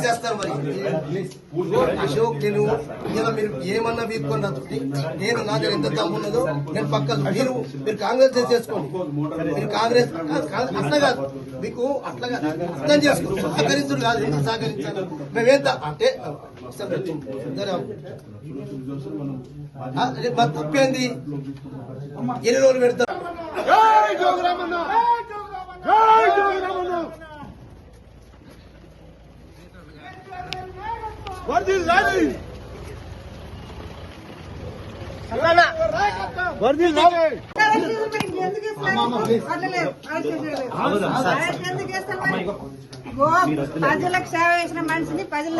చేస్తారు మరి అశోక్ నేను ఇలా మీరు ఏమన్నా వీపుకొని తోటి నేను నా దగ్గర ఎంత దమ్ము ఉన్నదో నేను పక్కన మీరు కాంగ్రెస్ చేసుకోండి. మీరు కాంగ్రెస్ అట్లా కాదు మీకు అట్లాగా అర్థం చేసుకోండి. సహకరించుడు కాదు, ఎందుకు సహకరించాలి మేమేంత అంటే తప్పేంది ఎన్ని రోజులు పెడతారు. ప్రజలకు సేవ చేసిన మనిషిని ప్రజలు